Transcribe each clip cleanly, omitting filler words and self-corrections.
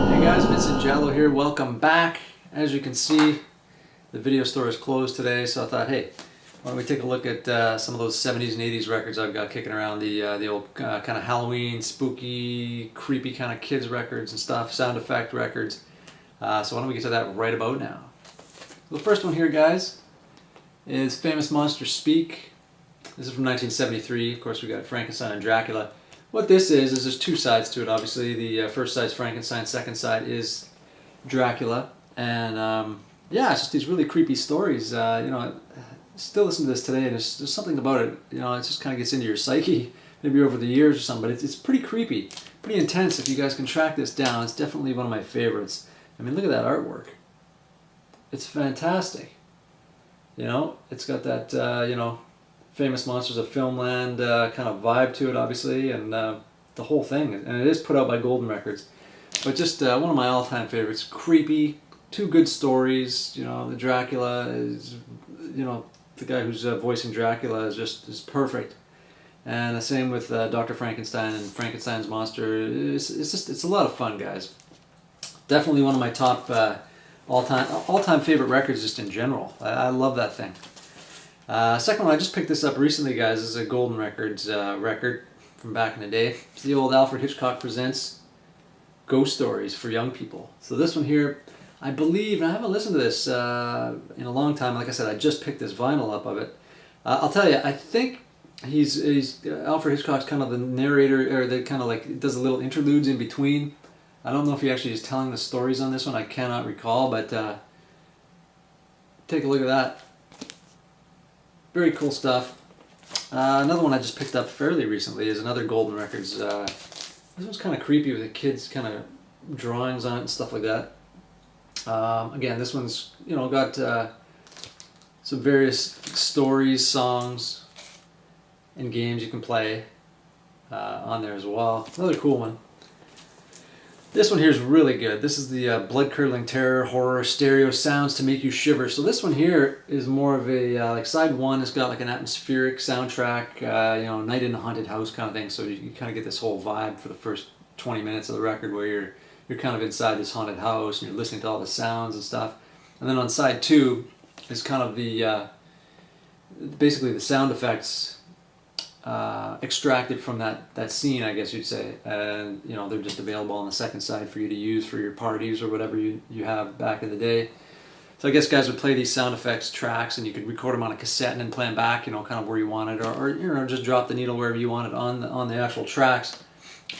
Hey guys, Vincent Giallo here. Welcome back. As you can see, the video store is closed today, so I thought, hey, why don't we take a look at some of those 70s and 80s records I've got kicking around, the old kind of Halloween, spooky, creepy kind of kids records and stuff, sound effect records. So why don't we get to that right about now. The first one here, guys, is Famous Monsters Speak. This is from 1973. Of course, we got Frankenstein and Dracula. What this is there's two sides to it, obviously. The first side is Frankenstein, second side is Dracula. And yeah, it's just these really creepy stories. You know, I still listen to this today, and there's something about it, you know, it just kind of gets into your psyche, maybe over the years or something, but it's pretty creepy, pretty intense. If you guys can track this down, it's definitely one of my favorites. I mean, look at that artwork. It's fantastic. You know, it's got that, you know, Famous Monsters of Filmland kind of vibe to it, obviously, and the whole thing. And it is put out by Golden Records. But just one of my all-time favorites. Creepy, two good stories. You know, the Dracula is, you know, the guy who's voicing Dracula is perfect. And the same with Dr. Frankenstein and Frankenstein's monster. It's a lot of fun, guys. Definitely one of my top all-time favorite records, just in general. I love that thing. Second one, I just picked this up recently, guys. This is a Golden Records record from back in the day. It's the old Alfred Hitchcock Presents Ghost Stories for Young People. So this one here, I believe, and I haven't listened to this in a long time. Like I said, I just picked this vinyl up of it. I'll tell you, I think he's Alfred Hitchcock's kind of the narrator, or the kind of like does a little interludes in between. I don't know if he actually is telling the stories on this one. I cannot recall, but take a look at that. Very cool stuff. Another one I just picked up fairly recently is another Golden Records. This one's kind of creepy with the kids' kind of drawings on it and stuff like that. Again, this one's, you know, got some various stories, songs, and games you can play on there as well. Another cool one. This one here is really good. This is the blood-curdling terror horror stereo sounds to make you shiver. So this one here is more of a like side one. It's got like an atmospheric soundtrack, you know, night in a haunted house kind of thing. So you kind of get this whole vibe for the first 20 minutes of the record, where you're kind of inside this haunted house and you're listening to all the sounds and stuff. And then on side two is kind of the basically the sound effects extracted from that scene, I guess you'd say, and you know, they're just available on the second side for you to use for your parties or whatever you have back in the day. So I guess guys would play these sound effects tracks, and you could record them on a cassette and then play them back, you know, kind of where you wanted, or you know, just drop the needle wherever you wanted on the actual tracks.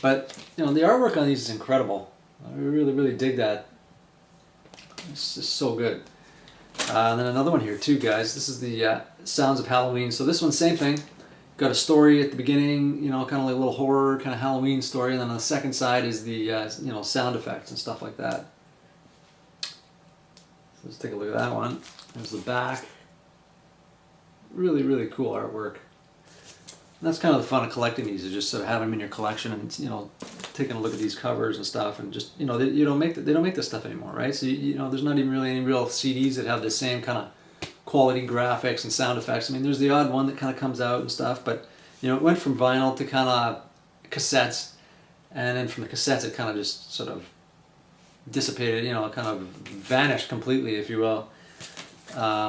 But you know, the artwork on these is incredible. I really dig that. It's just so good. And then another one here too, guys. This is the Sounds of Halloween. So this one, same thing. Got a story at the beginning, you know, kind of like a little horror, kind of Halloween story, and then on the second side is the, you know, sound effects and stuff like that. So let's take a look at that one. There's the back. Really cool artwork. And that's kind of the fun of collecting these, is just sort of having them in your collection and, you know, taking a look at these covers and stuff, and just, you know, they don't make this stuff anymore, right? So you know, there's not even really any real CDs that have the same kind of quality graphics and sound effects. I mean, there's the odd one that kind of comes out and stuff, but you know, it went from vinyl to kind of cassettes, and then from the cassettes it kind of just sort of dissipated, you know, kind of vanished completely, if you will.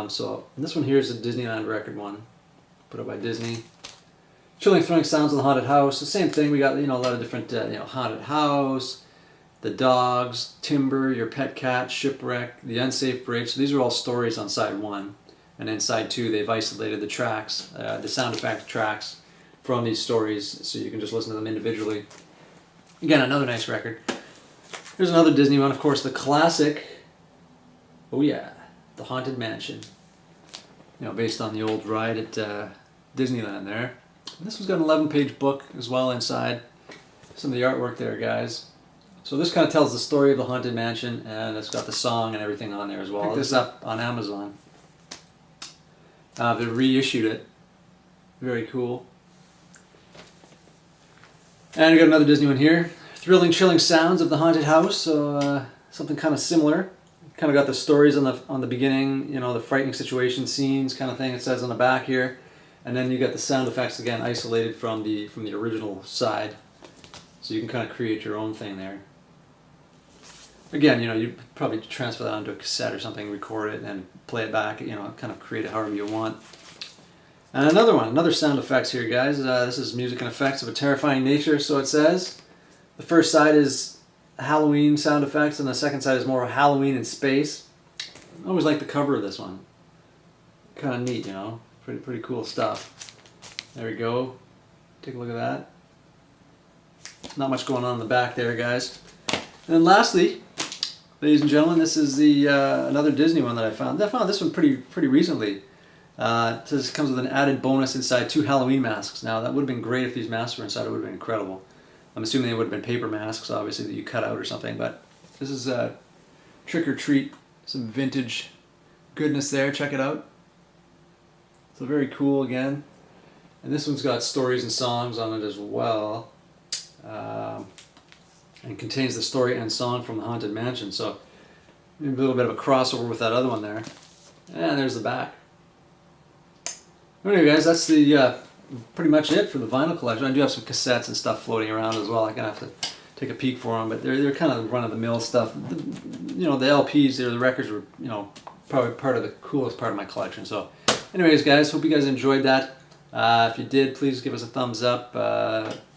So this one here is a Disneyland record one, put up by Disney. Chilling Thrilling Sounds of the Haunted House. The same thing. We got, you know, a lot of different, you know, haunted house, the dogs, timber, your pet cat, shipwreck, the unsafe bridge. So these are all stories on side one. And then side two, they've isolated the tracks, the sound effect tracks from these stories, so you can just listen to them individually. Again, another nice record. Here's another Disney one, of course, the classic, oh yeah, The Haunted Mansion. You know, based on the old ride at Disneyland there. And this one's got an 11-page book as well inside. Some of the artwork there, guys. So this kind of tells the story of the Haunted Mansion, and it's got the song and everything on there as well. Pick this up on Amazon. They reissued it. Very cool. And we got another Disney one here. Thrilling, Chilling Sounds of the Haunted House. So something kind of similar. Kind of got the stories on the beginning, you know, the frightening situation scenes kind of thing. It says on the back here, and then you got the sound effects again isolated from the original side. So you can kind of create your own thing there. Again, you know, you probably transfer that onto a cassette or something, record it, and then play it back. You know, kind of create it however you want. And another one, another sound effects here, guys. This is music and effects of a terrifying nature, so it says. The first side is Halloween sound effects, and the second side is more Halloween in space. I always like the cover of this one. Kind of neat, you know. Pretty cool stuff. There we go. Take a look at that. Not much going on in the back there, guys. And then lastly, ladies and gentlemen, this is the another Disney one that I found. I found this one pretty recently. This comes with an added bonus inside 2 Halloween masks. Now that would have been great if these masks were inside. It would have been incredible. I'm assuming they would have been paper masks, obviously, that you cut out or something. But this is Trick or Treat, some vintage goodness there. Check it out. So very cool again. And this one's got stories and songs on it as well. And contains the story and song from the Haunted Mansion. So maybe a little bit of a crossover with that other one there. And there's the back. Anyway, guys, that's the pretty much it for the vinyl collection. I do have some cassettes and stuff floating around as well. I'm gonna have to take a peek for them, but they're kind of run-of-the-mill stuff. You know, the LPs, the records were, you know, probably part of the coolest part of my collection. So, anyways, guys, hope you guys enjoyed that. If you did, please give us a thumbs up.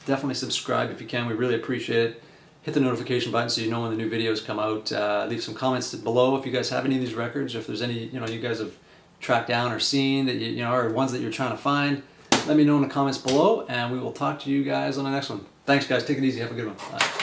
Definitely subscribe if you can. We really appreciate it. Hit the notification button so you know when the new videos come out. Leave some comments below if you guys have any of these records, or if there's any, you know, you guys have tracked down or seen that you know, or ones that you're trying to find. Let me know in the comments below, and we will talk to you guys on the next one. Thanks, guys. Take it easy. Have a good one. Bye.